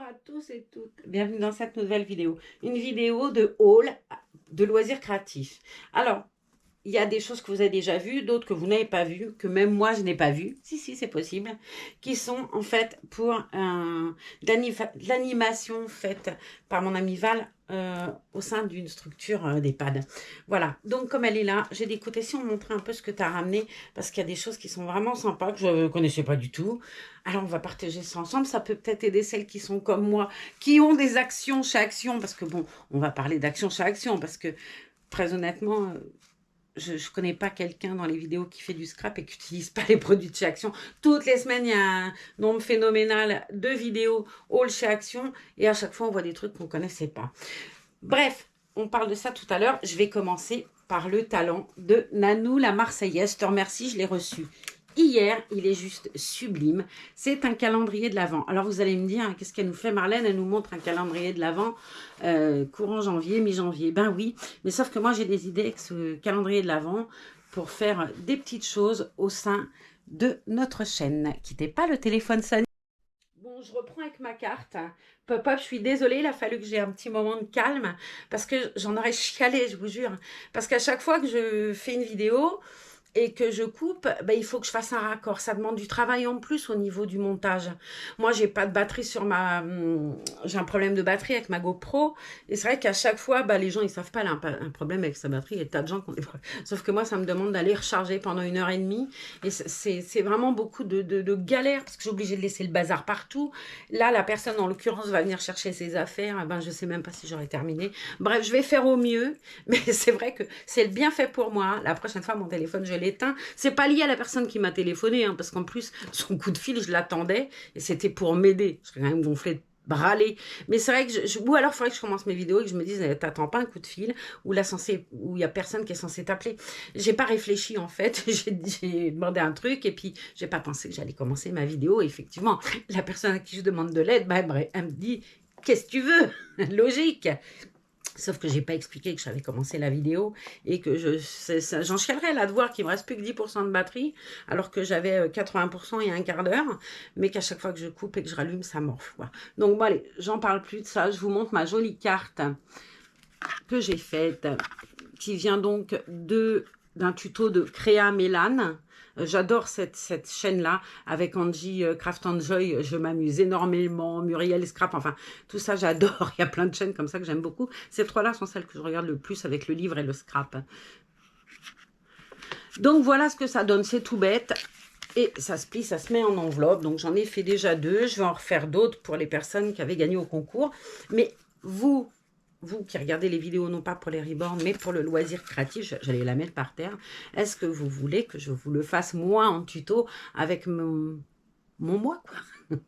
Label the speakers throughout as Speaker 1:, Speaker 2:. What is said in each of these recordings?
Speaker 1: à tous et toutes. Bienvenue dans cette nouvelle vidéo. Une vidéo de haul de loisirs créatifs. Alors, il y a des choses que vous avez déjà vues, d'autres que vous n'avez pas vues, que même moi je n'ai pas vues, si c'est possible, qui sont en fait pour de l'animation faite par mon ami Val au sein d'une structure d'EHPAD. Voilà, donc comme elle est là, j'ai dit écoutez, si on montrait un peu ce que tu as ramené, parce qu'il y a des choses qui sont vraiment sympas, que je ne connaissais pas du tout. Alors on va partager ça ensemble, ça peut peut-être aider celles qui sont comme moi, qui ont des actions chez Action, parce que bon, on va parler d'action chez Action, parce que très honnêtement... je ne connais pas quelqu'un dans les vidéos qui fait du scrap et qui n'utilise pas les produits de chez Action. Toutes les semaines, il y a un nombre phénoménal de vidéos haul chez Action et à chaque fois, on voit des trucs qu'on ne connaissait pas. Bref, on parle de ça tout à l'heure. Je vais commencer par le talent de Nanou la Marseillaise. Je te remercie, je l'ai reçu hier, il est juste sublime. C'est un calendrier de l'Avent. Alors vous allez me dire, hein, qu'est-ce qu'elle nous fait Marlène? Elle nous montre un calendrier de l'Avent courant janvier, mi-janvier. Ben oui, mais sauf que moi j'ai des idées avec ce calendrier de l'Avent pour faire des petites choses au sein de notre chaîne. Quittez pas le téléphone sonne. Bon, je reprends avec ma carte. Pop-up, je suis désolée, il a fallu que j'ai un petit moment de calme parce que j'en aurais chialé, je vous jure. Parce qu'à chaque fois que je fais une vidéo et que je coupe, ben, il faut que je fasse un raccord. Ça demande du travail en plus au niveau du montage. Moi, j'ai pas de batterie sur ma... J'ai un problème de batterie avec ma GoPro. Et c'est vrai qu'à chaque fois, ben, les gens, ils savent pas, elle a un problème avec sa batterie. Il y a des tas de gens qui ont des problèmes. Sauf que moi, ça me demande d'aller recharger pendant 1 heure et demie. Et c'est vraiment beaucoup de galères parce que j'ai obligé de laisser le bazar partout. Là, la personne, en l'occurrence, va venir chercher ses affaires. Ben, je sais même pas si j'aurai terminé. Bref, je vais faire au mieux. Mais c'est vrai que c'est le bien fait pour moi. La prochaine fois, mon téléphone, je l'éteins. C'est pas lié à la personne qui m'a téléphoné, hein, parce qu'en plus, son coup de fil, je l'attendais, et c'était pour m'aider. Je serais quand même gonflée de râler. Mais c'est vrai que ou alors il faudrait que je commence mes vidéos et que je me dise, t'attends pas un coup de fil, où il y a personne qui est censé t'appeler. J'ai pas réfléchi, en fait. J'ai demandé un truc, et puis j'ai pas pensé que j'allais commencer ma vidéo. Et effectivement, la personne à qui je demande de l'aide, bah, elle me dit, qu'est-ce que tu veux? Logique. Sauf que j'ai pas expliqué que j'avais commencé la vidéo et que j'en chialerais là de voir qu'il me reste plus que 10% de batterie alors que j'avais 80% il y a un quart d'heure, mais qu'à chaque fois que je coupe et que je rallume, ça morfle. Quoi. Donc bon allez, j'en parle plus de ça. Je vous montre ma jolie carte que j'ai faite, qui vient donc d'un tuto de Créa Mélane. J'adore cette chaîne-là, avec Angie Craft Enjoy, je m'amuse énormément, Muriel Scrap, enfin, tout ça j'adore, il y a plein de chaînes comme ça que j'aime beaucoup. Ces trois-là sont celles que je regarde le plus avec le livre et le scrap. Donc voilà ce que ça donne, c'est tout bête. Et ça se plie, ça se met en enveloppe, donc j'en ai fait déjà 2, je vais en refaire d'autres pour les personnes qui avaient gagné au concours. Mais vous qui regardez les vidéos, non pas pour les reborns, mais pour le loisir créatif, j'allais la mettre par terre. Est-ce que vous voulez que je vous le fasse moi en tuto avec mon moi, quoi?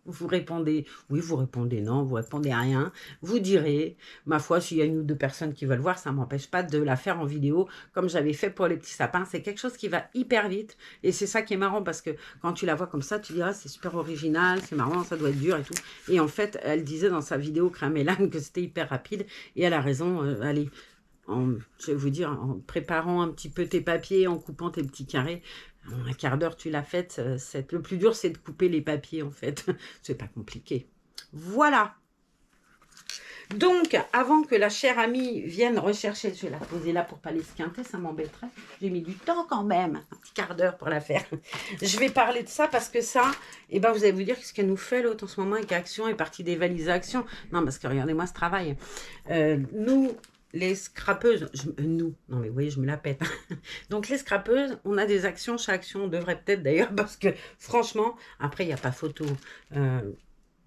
Speaker 1: Vous répondez oui, vous répondez non, vous répondez rien. Vous direz, ma foi, s'il y a une ou deux personnes qui veulent voir, ça ne m'empêche pas de la faire en vidéo, comme j'avais fait pour les petits sapins. C'est quelque chose qui va hyper vite, et c'est ça qui est marrant, parce que quand tu la vois comme ça, tu dis, ah, c'est super original, c'est marrant, ça doit être dur et tout. Et en fait, elle disait dans sa vidéo Cramélane que c'était hyper rapide, et elle a raison, allez, je vais vous dire, en préparant un petit peu tes papiers, en coupant tes petits carrés, en un quart d'heure, tu l'as faite. Le plus dur, c'est de couper les papiers, en fait. C'est pas compliqué. Voilà. Donc, avant que la chère amie vienne rechercher, je vais la poser là pour pas l'esquinter, ça m'embêterait. J'ai mis du temps quand même, un petit quart d'heure pour la faire. Je vais parler de ça parce que ça, eh ben, vous allez vous dire ce qu'elle nous fait l'autre en ce moment avec Action est partie des valises à Action. Non, parce que regardez-moi ce travail. Nous, les scrapeuses, non mais vous voyez, je me la pète. Donc les scrapeuses, on a des actions, chaque action, on devrait peut-être d'ailleurs, parce que franchement, après il n'y a pas photo.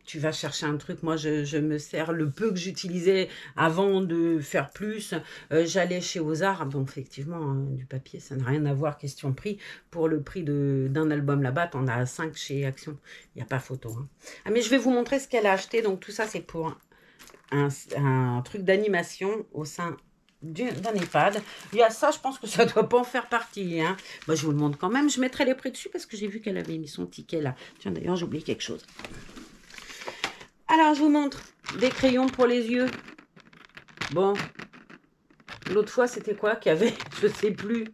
Speaker 1: Tu vas chercher un truc, moi je me sers le peu que j'utilisais avant de faire plus. J'allais chez Ozar, bon effectivement, hein, du papier, ça n'a rien à voir, question prix. Pour le prix d'un album là-bas, t'en as 5 chez Action, il n'y a pas photo. Hein. Ah mais je vais vous montrer ce qu'elle a acheté, donc tout ça c'est pour un truc d'animation au sein d'un EHPAD. Il y a ça, je pense que ça ne doit pas en faire partie. Hein. Bah, je vous le montre quand même. Je mettrai les prix dessus parce que j'ai vu qu'elle avait mis son ticket là. Tiens, d'ailleurs, j'ai oublié quelque chose. Alors, je vous montre des crayons pour les yeux. Bon, l'autre fois, c'était quoi qu'il y avait? Je ne sais plus.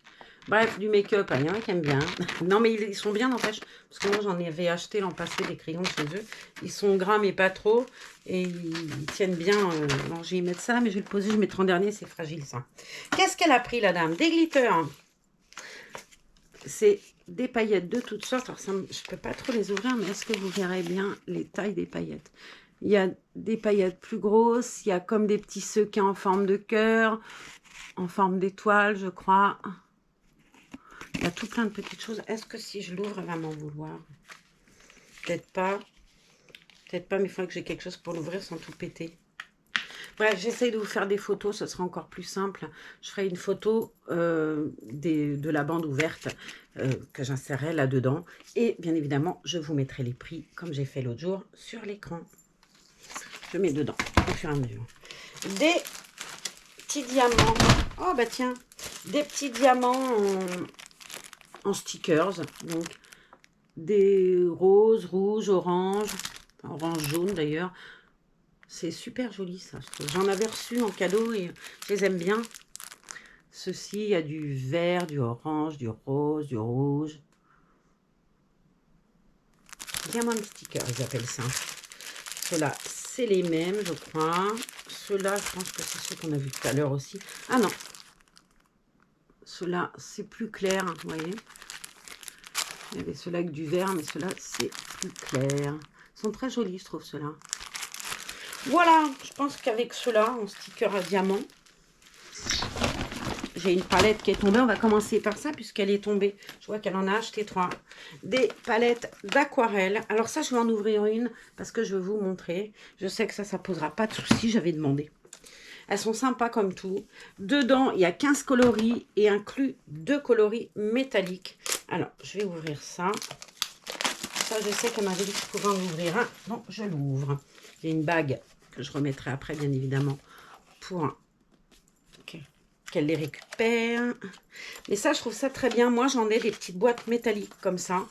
Speaker 1: Bref, du make-up, il y en a qui aiment bien. Non, mais ils sont bien, n'empêche. Parce que moi, j'en avais acheté l'an passé des crayons de chez eux. Ils sont gras, mais pas trop. Et ils tiennent bien. Non, je vais y mettre ça, mais je vais le poser. Je mettrai en dernier, c'est fragile, ça. Qu'est-ce qu'elle a pris, la dame? Des glitters. C'est des paillettes de toutes sortes. Alors, ça, je ne peux pas trop les ouvrir, mais est-ce que vous verrez bien les tailles des paillettes? Il y a des paillettes plus grosses. Il y a comme des petits sequins en forme de cœur, en forme d'étoile, je crois. Il y a tout plein de petites choses. Est-ce que si je l'ouvre, elle va m'en vouloir? Peut-être pas. Peut-être pas, mais il faudrait que j'ai quelque chose pour l'ouvrir sans tout péter. Bref, j'essaye de vous faire des photos, ce sera encore plus simple. Je ferai une photo de la bande ouverte que j'insérerai là-dedans. Et bien évidemment, je vous mettrai les prix, comme j'ai fait l'autre jour, sur l'écran. Je mets dedans, au fur et à mesure. Des petits diamants. Oh, bah tiens. Des petits diamants en stickers. Donc, des roses, rouges, orange. Orange jaune d'ailleurs. C'est super joli ça. J'en avais reçu en cadeau et je les aime bien. Ceci, il y a du vert, du orange, du rose, du rouge. Diamant sticker, ils appellent ça. Ceux-là, c'est les mêmes, je crois. Ceux-là, je pense que c'est ceux qu'on a vus tout à l'heure aussi. Ah non. Ceux-là, c'est plus clair, hein, vous voyez. Il y avait ceux-là avec du vert, mais ceux-là, c'est plus clair. Ils sont très jolis, je trouve, ceux-là. Voilà, je pense qu'avec ceux-là, en sticker à diamant, j'ai une palette qui est tombée. On va commencer par ça, puisqu'elle est tombée. Je vois qu'elle en a acheté 3. Des palettes d'aquarelle. Alors ça, je vais en ouvrir une, parce que je vais vous montrer. Je sais que ça posera pas de soucis, j'avais demandé. Elles sont sympas comme tout. Dedans, il y a 15 coloris et inclus 2 coloris métalliques. Alors, je vais ouvrir ça. Ça, je sais qu'elle m'avait dit que je pouvais en ouvrir un. Donc, je l'ouvre. Il y a une bague que je remettrai après, bien évidemment, pour qu'elle les récupère. Mais ça, je trouve ça très bien. Moi, j'en ai des petites boîtes métalliques comme ça.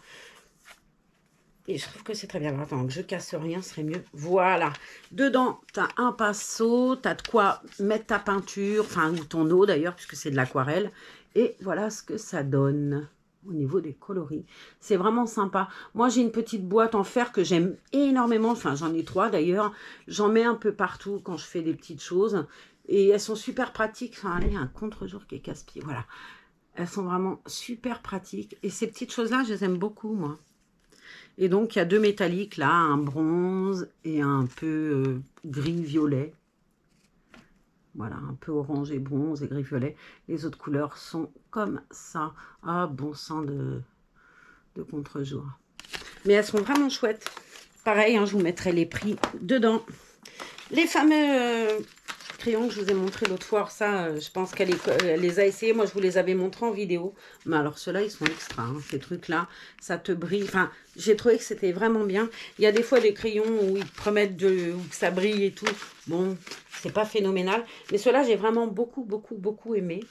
Speaker 1: Et je trouve que c'est très bien. Alors, attends, que je casse rien, ce serait mieux. Voilà. Dedans, tu as un pinceau. Tu as de quoi mettre ta peinture. Enfin, ou ton eau d'ailleurs, puisque c'est de l'aquarelle. Et voilà ce que ça donne au niveau des coloris. C'est vraiment sympa. Moi, j'ai une petite boîte en fer que j'aime énormément. Enfin, j'en ai 3 d'ailleurs. J'en mets un peu partout quand je fais des petites choses. Et elles sont super pratiques. Enfin, allez, il y a un contre-jour qui est casse-pied. Voilà. Elles sont vraiment super pratiques. Et ces petites choses-là, je les aime beaucoup, moi. Et donc, il y a 2 métalliques, là. Un bronze et un peu gris-violet. Voilà, un peu orange et bronze et gris-violet. Les autres couleurs sont comme ça. Ah, bon sang de contre-jour. Mais elles sont vraiment chouettes. Pareil, hein, je vous mettrai les prix dedans. Les fameux crayons que je vous ai montré l'autre fois, ça, je pense qu'elle les a essayés. Moi, je vous les avais montrés en vidéo. Mais alors, ceux-là, ils sont extra. Hein, ces trucs-là, ça te brille. Enfin, j'ai trouvé que c'était vraiment bien. Il y a des fois des crayons où ils te promettent où ça brille et tout. Bon, c'est pas phénoménal. Mais ceux-là, j'ai vraiment beaucoup aimé.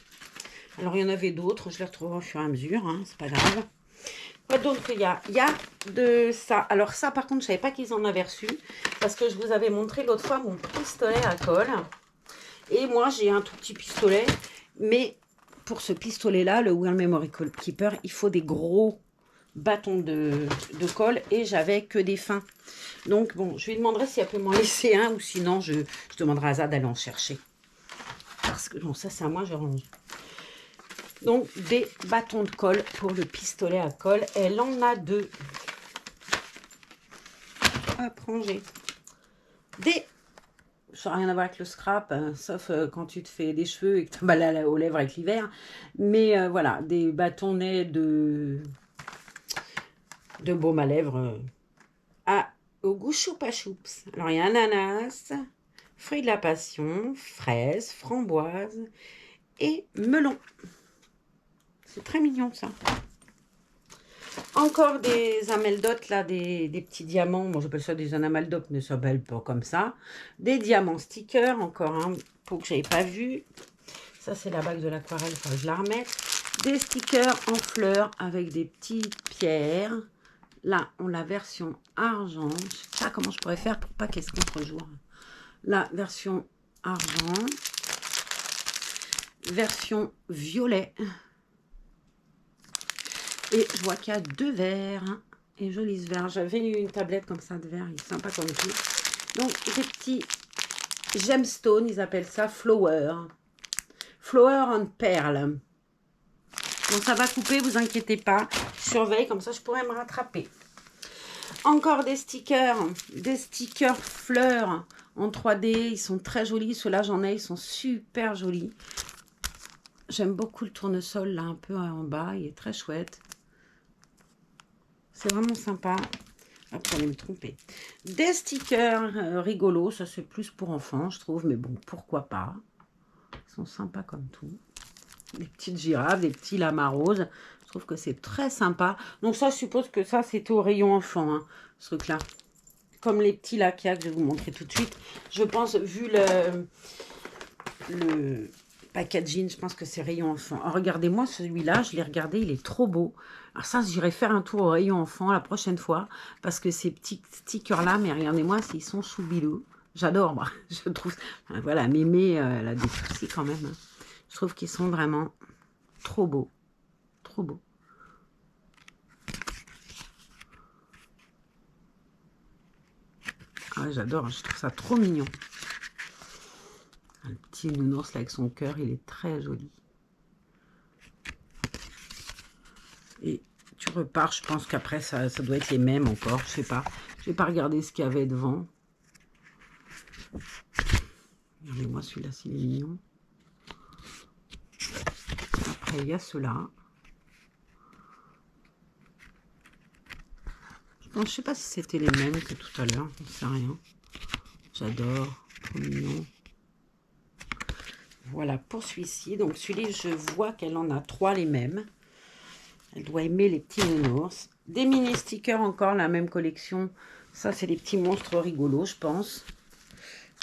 Speaker 1: Alors, il y en avait d'autres. Je les retrouverai au fur et à mesure. Hein, c'est pas grave. Quoi d'autre il y a de ça. Alors ça, par contre, je savais pas qu'ils en avaient reçu. Parce que je vous avais montré l'autre fois mon pistolet à colle. Et moi, j'ai un tout petit pistolet. Mais pour ce pistolet-là, le World Memory Keeper, il faut des gros bâtons de colle. Et j'avais que des fins. Donc, bon, je lui demanderai si elle peut m'en laisser un. Ou sinon, je demanderai à Zad d'aller en chercher. Parce que, bon, ça, c'est à moi, je range. Donc, des bâtons de colle pour le pistolet à colle. Elle en a 2. Hop, ranger. Ça n'a rien à voir avec le scrap, hein, sauf quand tu te fais des cheveux et que tu as mal aux lèvres avec l'hiver. Mais voilà, des bâtonnets de baume à lèvres au goût choupa choups. Alors, il y a ananas, fruits de la passion, fraises, framboises et melon. C'est très mignon, ça. Encore des amaldotes, là, des petits diamants. Moi, j'appelle ça des amaldotes, mais ça s'appelle pas comme ça. Des diamants stickers, encore un pot que je n'avais pas vu. Ça, c'est la bague de l'aquarelle, il faut que je la remette. Des stickers en fleurs avec des petites pierres. Là, on a la version argent. Je sais pas comment je pourrais faire pour pas qu'elle se contre-jour. La version argent. Version violet. Et je vois qu'il y a 2 verres. Et joli ce verre. J'avais une tablette comme ça de verre. Il est sympa comme tout. Donc, des petits gemstones, ils appellent ça flower. Flower and pearl. Bon, ça va couper, vous inquiétez pas. Je surveille, comme ça je pourrais me rattraper. Encore des stickers fleurs en 3D. Ils sont très jolis. Ceux-là, j'en ai, ils sont super jolis. J'aime beaucoup le tournesol, là, un peu en bas. Il est très chouette. C'est vraiment sympa. Ah, pour aller me tromper. Des stickers rigolos. Ça, c'est plus pour enfants, je trouve. Mais bon, pourquoi pas. Ils sont sympas comme tout. Des petites girafes, des petits lamas roses. Je trouve que c'est très sympa. Donc ça, je suppose que ça, c'était au rayon enfant, hein, ce truc-là. Comme les petits là qu'il y a, que je vais vous montrer tout de suite. Je pense, vu le packaging, je pense que c'est rayon enfant. Alors, regardez-moi celui-là, je l'ai regardé, il est trop beau. Alors ça, j'irai faire un tour au rayon enfant la prochaine fois. Parce que ces petits stickers-là, mais regardez-moi s'ils sont choubilous. J'adore, moi. Je trouve... Voilà, Mémé, elle a des soucis quand même. Hein. Je trouve qu'ils sont vraiment trop beaux. Trop beaux. Ah, j'adore, je trouve ça trop mignon. Le petit nounours là avec son cœur, il est très joli. Et tu repars, je pense qu'après ça doit être les mêmes encore, je sais pas. Je vais pas regarder ce qu'il y avait devant. Regardez-moi celui-là, s'il est mignon. Après, il y a ceux-là. Je sais pas si c'était les mêmes que tout à l'heure, je ne sais rien. J'adore, trop mignon. Voilà pour celui-ci. Donc celui-là, je vois qu'elle en a 3 les mêmes. Elle doit aimer les petits nounours. Des mini stickers encore, la même collection. Ça, c'est des petits monstres rigolos, je pense.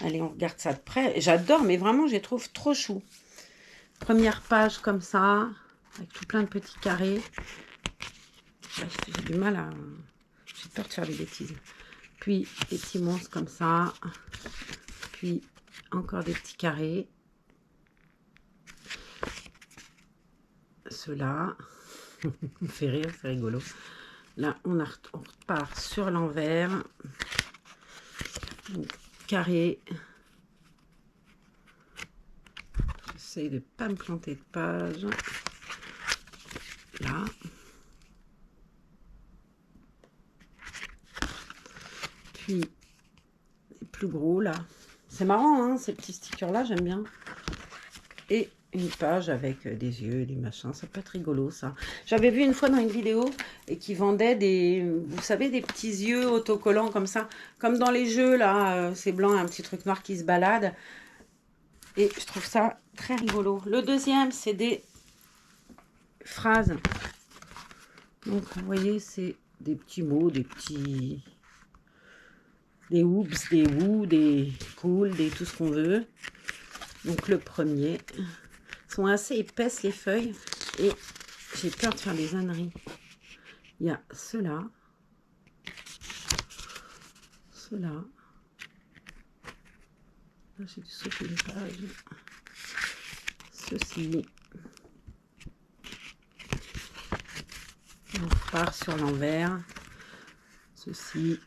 Speaker 1: Allez, on regarde ça de près. J'adore, mais vraiment, je les trouve trop chou. Première page comme ça, avec tout plein de petits carrés. J'ai du mal à... J'ai peur de faire des bêtises. Puis, des petits monstres comme ça. Puis, encore des petits carrés. Ceux-là. me fait rire, c'est rigolo. Là, on repart sur l'envers. Carré. J'essaye de ne pas me planter de page. Là. Puis, les plus gros, là. C'est marrant, hein, ces petits stickers-là, j'aime bien. Et une page avec des yeux et des machins. Ça peut être rigolo, ça. J'avais vu une fois dans une vidéo et qui vendait des, vous savez, des petits yeux autocollants comme ça. Comme dans les jeux, là, c'est blanc, un petit truc noir qui se balade. Et je trouve ça très rigolo. Le deuxième, c'est des phrases. Donc, vous voyez, c'est des petits mots, des petits... Des oups, des wou, des cool, des tout ce qu'on veut. Donc, le premier... sont assez épaisses les feuilles et j'ai peur de faire des âneries. Il y a ceux-là, ceux-là. Là, j'ai dû sauter une page. Ceci. On repart sur l'envers. Ceci.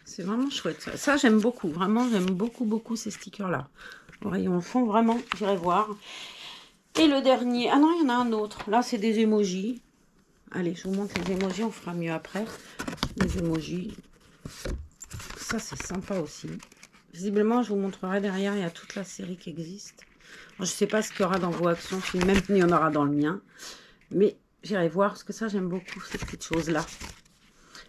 Speaker 1: C'est vraiment chouette. Ça j'aime beaucoup. Vraiment, j'aime beaucoup ces stickers-là. Au rayon fond, vraiment, j'irai voir. Et le dernier. Ah non, il y en a un autre. Là, c'est des emojis. Allez, je vous montre les emojis. On fera mieux après. Les emojis. Ça, c'est sympa aussi. Visiblement, je vous montrerai derrière. Il y a toute la série qui existe. Alors, je ne sais pas ce qu'il y aura dans vos actions. Si même il y en aura dans le mien. Mais j'irai voir. Parce que ça, j'aime beaucoup ces petites choses-là.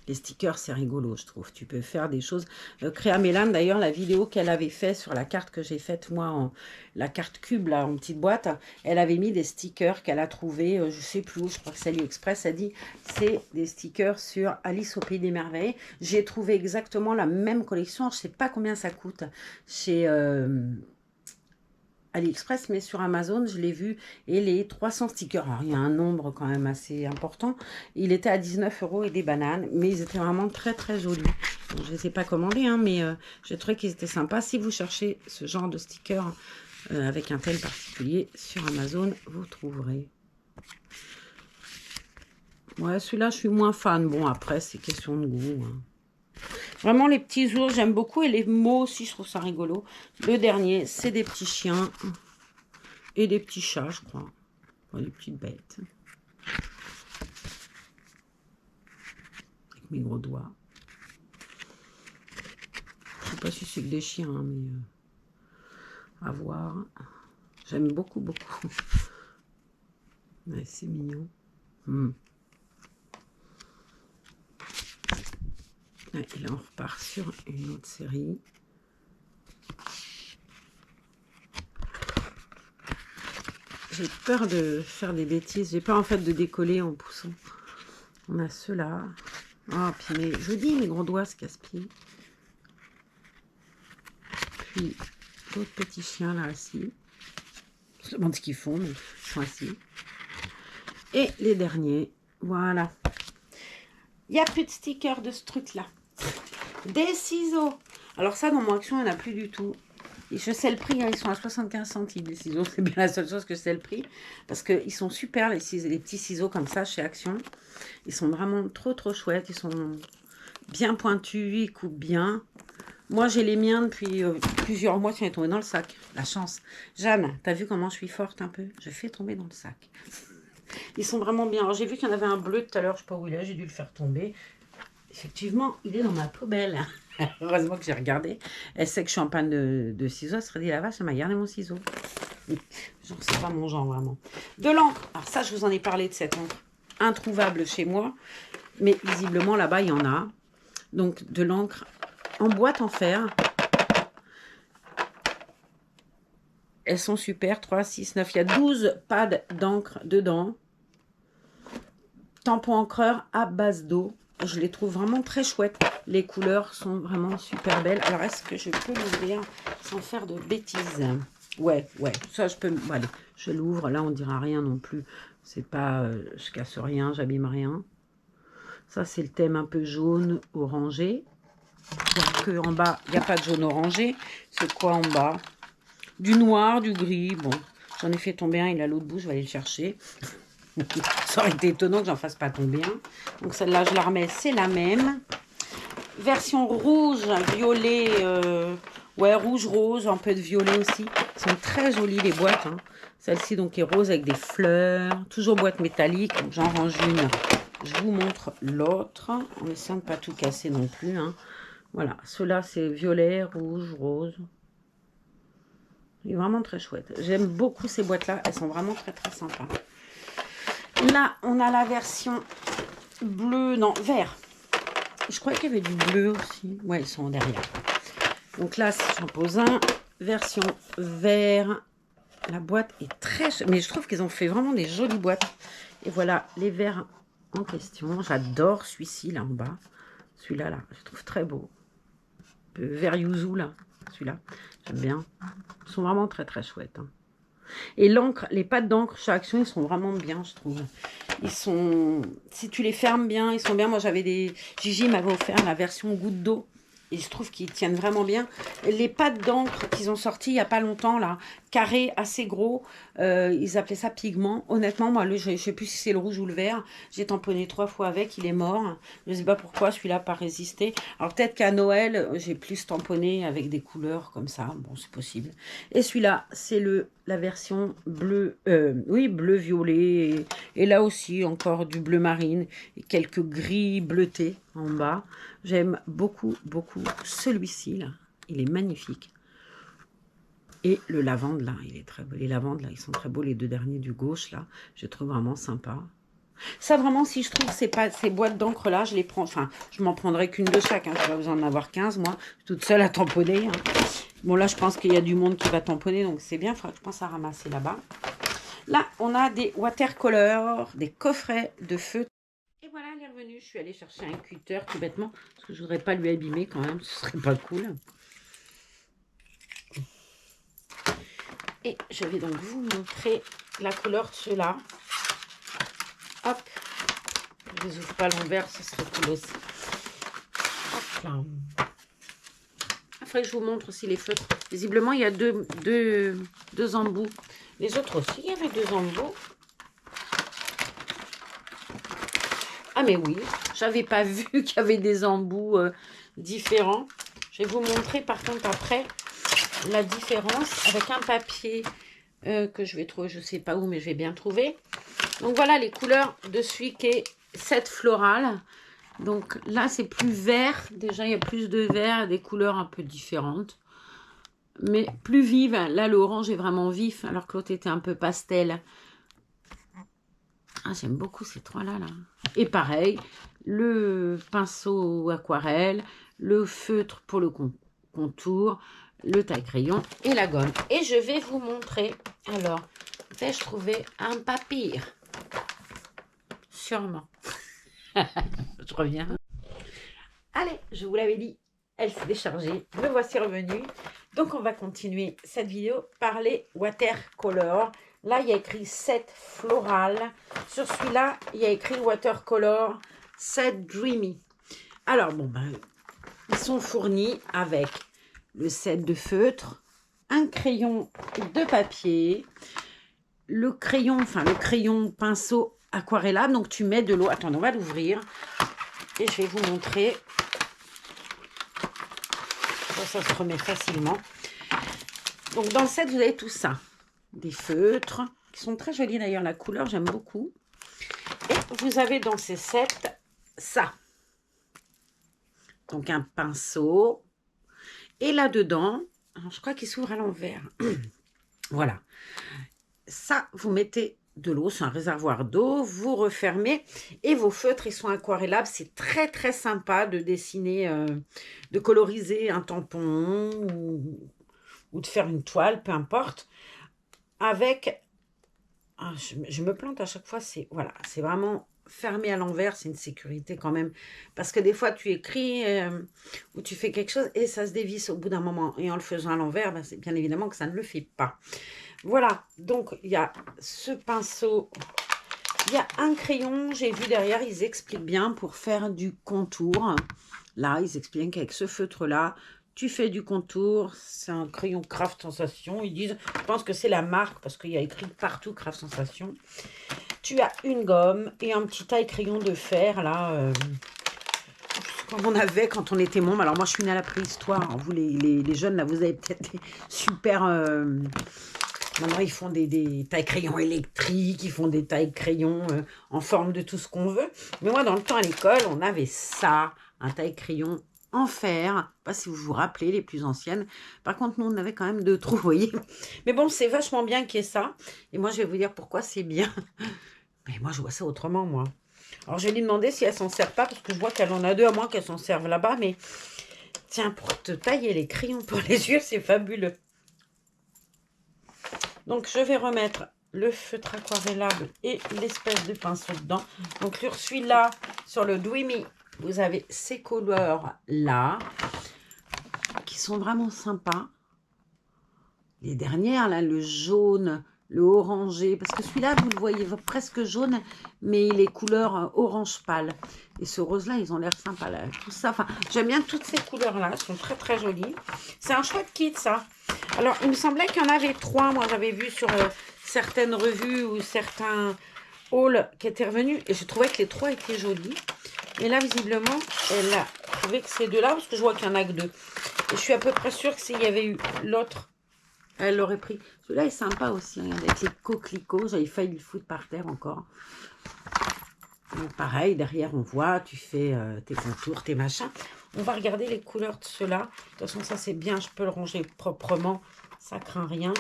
Speaker 1: Les stickers, c'est rigolo, je trouve. Tu peux faire des choses. Créa Mélane, d'ailleurs, la vidéo qu'elle avait fait sur la carte que j'ai faite, moi, la carte cube, là, en petite boîte, elle avait mis des stickers qu'elle a trouvés, je sais plus où, je crois que c'est AliExpress, elle dit, c'est des stickers sur Alice au Pays des Merveilles. J'ai trouvé exactement la même collection, je sais pas combien ça coûte, chez AliExpress, mais sur Amazon, je l'ai vu. Et les 300 stickers, alors il y a un nombre quand même assez important. Il était à 19 € et des bananes, mais ils étaient vraiment très très jolis. Bon, je ne les ai pas commandés, hein, mais j'ai trouvé qu'ils étaient sympas. Si vous cherchez ce genre de stickers avec un tel particulier, sur Amazon, vous trouverez. Ouais, celui-là, je suis moins fan. Bon, après, c'est question de goût. Hein. Vraiment, les petits ours, j'aime beaucoup. Et les mots aussi, je trouve ça rigolo. Le dernier, c'est des petits chiens et des petits chats, je crois. Enfin, des petites bêtes. Avec mes gros doigts. Je sais pas si c'est que des chiens, hein, mais à voir. J'aime beaucoup, beaucoup. Ouais, c'est mignon. Ouais, et là, on repart sur une autre série. J'ai peur de faire des bêtises. J'ai peur en fait de décoller en poussant. On a ceux-là. Ah, puis je dis, mes gros doigts se casse-pieds. Puis d'autres petits chiens là assis. Je me demande ce qu'ils font, mais ils sont assis. Et les derniers, voilà. Il n'y a plus de stickers de ce truc-là. Des ciseaux. Alors ça, dans mon action, il n'y en a plus du tout. Et je sais le prix, hein, ils sont à 75 centimes les ciseaux. C'est bien la seule chose que je sais le prix. Parce qu'ils sont super, les petits ciseaux comme ça chez Action. Ils sont vraiment trop trop chouettes. Ils sont bien pointus, ils coupent bien. Moi, j'ai les miens depuis plusieurs mois. Tiens, ils sont tombés dans le sac. La chance. Jeanne, t'as vu comment je suis forte un peu? Je fais tomber dans le sac. Ils sont vraiment bien. Alors, j'ai vu qu'il y en avait un bleu tout à l'heure. Je ne sais pas où il est. J'ai dû le faire tomber. Effectivement, il est dans ma poubelle. Heureusement que j'ai regardé. Elle sait que je suis en panne de ciseaux. Elle se dit, la vache, elle m'a gardé mon ciseau. Genre, c'est pas mon genre, vraiment. De l'encre. Alors ça, je vous en ai parlé de cette encre. Introuvable chez moi. Mais visiblement, là-bas, il y en a. Donc, de l'encre en boîte en fer. Elles sont super. 3, 6, 9. Il y a 12 pads d'encre dedans. Tampon encreur à base d'eau. Je les trouve vraiment très chouettes. Les couleurs sont vraiment super belles. Alors, est-ce que je peux l'ouvrir sans faire de bêtises? Ouais. Ça, je peux... Bon, allez, je l'ouvre. Là, on ne dira rien non plus. C'est pas... je casse rien, j'abîme rien. Ça, c'est le thème un peu jaune, orangé. Que en bas, il n'y a pas de jaune orangé. C'est quoi en bas? Du noir, du gris. Bon, j'en ai fait tomber un. Il a l'autre bout. Je vais aller le chercher. Ça aurait été étonnant que j'en fasse pas tomber un. Donc celle-là, je la remets, c'est la même. Version rouge, violet, ouais, rouge-rose, un peu de violet aussi. Elles sont très jolies les boîtes. Hein. Celle-ci donc est rose avec des fleurs. Toujours boîte métallique, donc j'en range une. Je vous montre l'autre, en essayant de ne pas tout casser non plus. Hein. Voilà, ceux-là c'est violet, rouge, rose. Il est vraiment très chouette. J'aime beaucoup ces boîtes-là, elles sont vraiment très très sympas. Là, on a la version bleu, non, vert. Je crois qu'il y avait du bleu aussi. Ouais, ils sont derrière. Donc là, si j'en pose un, version vert. La boîte est très... Mais je trouve qu'ils ont fait vraiment des jolies boîtes. Et voilà, les verres en question. J'adore celui-ci, là en bas. Celui-là, là, je trouve très beau. Un peu vert yuzu, là. Celui-là, j'aime bien. Ils sont vraiment très, très chouettes. Hein. Et l'encre, les pattes d'encre chez Action, ils sont vraiment bien, je trouve. Ils sont... Si tu les fermes bien, ils sont bien. Moi, j'avais des... Gigi m'avait offert la version goutte d'eau. Et je trouve qu'ils tiennent vraiment bien. Les pattes d'encre qu'ils ont sorties il n'y a pas longtemps, là, carrés, assez gros, ils appelaient ça pigment. Honnêtement, moi, je ne sais plus si c'est le rouge ou le vert. J'ai tamponné 3 fois avec, il est mort. Je ne sais pas pourquoi, celui-là n'a pas résisté. Alors peut-être qu'à Noël, j'ai plus tamponné avec des couleurs comme ça. Bon, c'est possible. Et celui-là, c'est la version bleu, oui, bleu-violet. Et là aussi, encore du bleu marine. Et quelques gris bleutés en bas. J'aime beaucoup, beaucoup celui-ci, là. Il est magnifique. Et le lavande, là, il est très beau. Les lavandes, là, ils sont très beaux. Les deux derniers du gauche, là, je trouve vraiment sympa. Ça, vraiment, si je trouve ces boîtes d'encre, là, je les prends. Enfin, je m'en prendrai qu'une de chaque. Hein. Je n'ai pas besoin d'en avoir 15, moi. Je suis toute seule à tamponner. Hein. Bon, là, je pense qu'il y a du monde qui va tamponner, donc c'est bien. Il faudra que je pense à ramasser là-bas. Là, on a des watercolors, des coffrets de feutres. Et voilà, elle est revenue. Je suis allée chercher un cutter tout bêtement. Parce que je voudrais pas lui abîmer quand même. Ce serait pas cool. Et je vais donc vous montrer la couleur de ceux-là. Hop. Je ne les ouvre pas à l'envers, ce serait cool aussi. Hop là. Après, je vous montre aussi les feutres. Visiblement, il y a deux embouts. Les autres aussi, il y avait 2 embouts. Ah mais oui, j'avais pas vu qu'il y avait des embouts différents. Je vais vous montrer par contre après la différence avec un papier que je vais trouver, je sais pas où, mais je vais bien trouver. Donc voilà les couleurs de celui qui est 7 floral. Donc là c'est plus vert, déjà il y a plus de vert, des couleurs un peu différentes. Mais plus vives, là l'orange est vraiment vif alors que l'autre était un peu pastel. Ah, j'aime beaucoup ces 3-là. Là. Et pareil, le pinceau aquarelle, le feutre pour le contour, le taille-crayon et la gomme. Et je vais vous montrer. Alors, vais-je trouver un papier? Sûrement. Je reviens. Allez, je vous l'avais dit, elle s'est déchargée. Me voici revenue. Donc, on va continuer cette vidéo par les watercolor. Là, il y a écrit 7 floral. Sur celui-là, il y a écrit watercolor 7 dreamy. Alors, bon, ben, ils sont fournis avec le set de feutre, un crayon de papier, le crayon pinceau aquarellable. Donc, tu mets de l'eau. Attendez, on va l'ouvrir. Et je vais vous montrer. Ça se remet facilement. Donc, dans le set, vous avez tout ça. Des feutres, qui sont très jolis d'ailleurs, la couleur, j'aime beaucoup. Et vous avez dans ces sets, ça. Donc, un pinceau. Et là-dedans, je crois qu'il s'ouvre à l'envers. Voilà. Ça, vous mettez de l'eau, c'est un réservoir d'eau, vous refermez et vos feutres, ils sont aquarellables. C'est très, très sympa de dessiner, de coloriser un tampon ou de faire une toile, peu importe. Avec, je me plante à chaque fois, c'est voilà, c'est vraiment fermé à l'envers, c'est une sécurité quand même. Parce que des fois, tu écris ou tu fais quelque chose et ça se dévisse au bout d'un moment. Et en le faisant à l'envers, ben, c'est bien évidemment que ça ne le fait pas. Voilà, donc il y a ce pinceau, il y a un crayon, j'ai vu derrière, ils expliquent bien pour faire du contour. Là, ils expliquent qu'avec ce feutre-là, tu fais du contour, c'est un crayon Craft Sensation. Ils disent, je pense que c'est la marque parce qu'il y a écrit partout Craft Sensation. Tu as une gomme et un petit taille-crayon de fer, là, comme on avait quand on était môme. Alors moi, je suis née à la préhistoire. Vous, les jeunes, là, vous avez peut-être des super... Maintenant, ils font des tailles-crayons électriques, ils font des tailles-crayons en forme de tout ce qu'on veut. Mais moi, dans le temps, à l'école, on avait ça, un taille-crayon en fer. Je ne sais pas si vous vous rappelez, les plus anciennes. Par contre, nous, on avait quand même 2 trous, vous voyez. Mais bon, c'est vachement bien qu'il y ait ça. Et moi, je vais vous dire pourquoi c'est bien. Mais moi, je vois ça autrement, moi. Alors, je vais lui demander si elle s'en sert pas, parce que je vois qu'elle en a 2, à moins qu'elle s'en serve là-bas. Mais tiens, pour te tailler les crayons pour les yeux, c'est fabuleux. Donc, je vais remettre le feutre aquarellable et l'espèce de pinceau dedans. Donc, sur celui-là, sur le Dreamy, vous avez ces couleurs-là qui sont vraiment sympas. Les dernières, là, le jaune, le orangé. Parce que celui-là, vous le voyez presque jaune, mais il est couleur orange pâle. Et ce rose-là, ils ont l'air sympas. Là. Tout ça, enfin, j'aime bien toutes ces couleurs-là. Elles sont très, très jolies. C'est un chouette kit, ça. Alors, il me semblait qu'il y en avait 3. Moi, j'avais vu sur certaines revues ou certains hauls qui étaient revenus. Et je trouvais que les 3 étaient jolis. Mais là, visiblement, elle a trouvé que ces 2-là, parce que je vois qu'il n'y en a que 2. Et je suis à peu près sûre que s'il y avait eu l'autre, elle l'aurait pris. Celui-là est sympa aussi, hein, avec les coquelicots. J'avais failli le foutre par terre encore. Donc, pareil, derrière, on voit, tu fais tes contours, tes machins. On va regarder les couleurs de ceux-là. De toute façon, ça, c'est bien. Je peux le ranger proprement. Ça craint rien.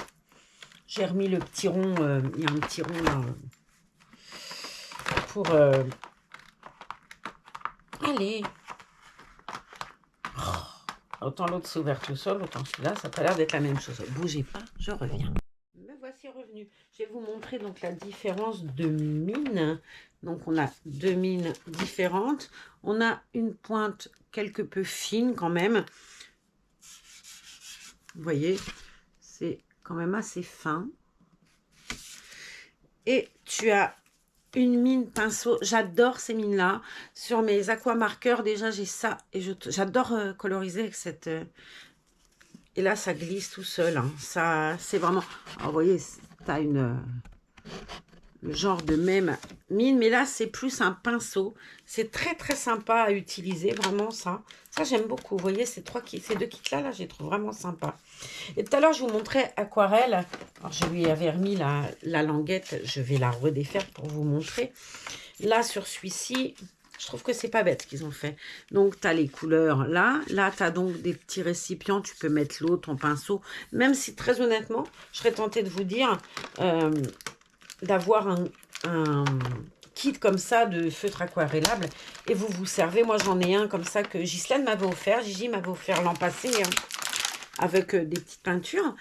Speaker 1: J'ai remis le petit rond. Il y a un petit rond là. Pour... Allez. Oh. Autant l'autre s'est ouvert tout seul, autant celui-là, ça a l'air d'être la même chose. Bougez pas, je reviens. Me voici revenu. Je vais vous montrer donc la différence de mine. Donc, on a 2 mines différentes. On a une pointe quelque peu fine quand même. Vous voyez, c'est quand même assez fin. Et tu as une mine pinceau. J'adore ces mines-là. Sur mes aquamarqueurs, déjà, j'ai ça. Et j'adore coloriser avec cette... et là, ça glisse tout seul. Hein. Ça, c'est vraiment... Alors, vous voyez, tu as le genre de même mine. Mais là, c'est plus un pinceau. C'est très, très sympa à utiliser. Vraiment, ça. Ça, j'aime beaucoup. Vous voyez, ces deux kits-là, là, je les trouve vraiment sympas. Et tout à l'heure, je vous montrais aquarelle. Alors, je lui avais remis la languette. Je vais la redéfaire pour vous montrer. Là, sur celui-ci, je trouve que c'est pas bête ce qu'ils ont fait. Donc, tu as les couleurs là. Là, tu as donc des petits récipients. Tu peux mettre l'eau, ton pinceau. Même si, très honnêtement, je serais tentée de vous dire d'avoir un kit comme ça de feutre aquarellable. Et vous vous servez. Moi, j'en ai un comme ça que Ghislaine m'avait offert. Gigi m'avait offert l'an passé. Hein, avec des petites peintures,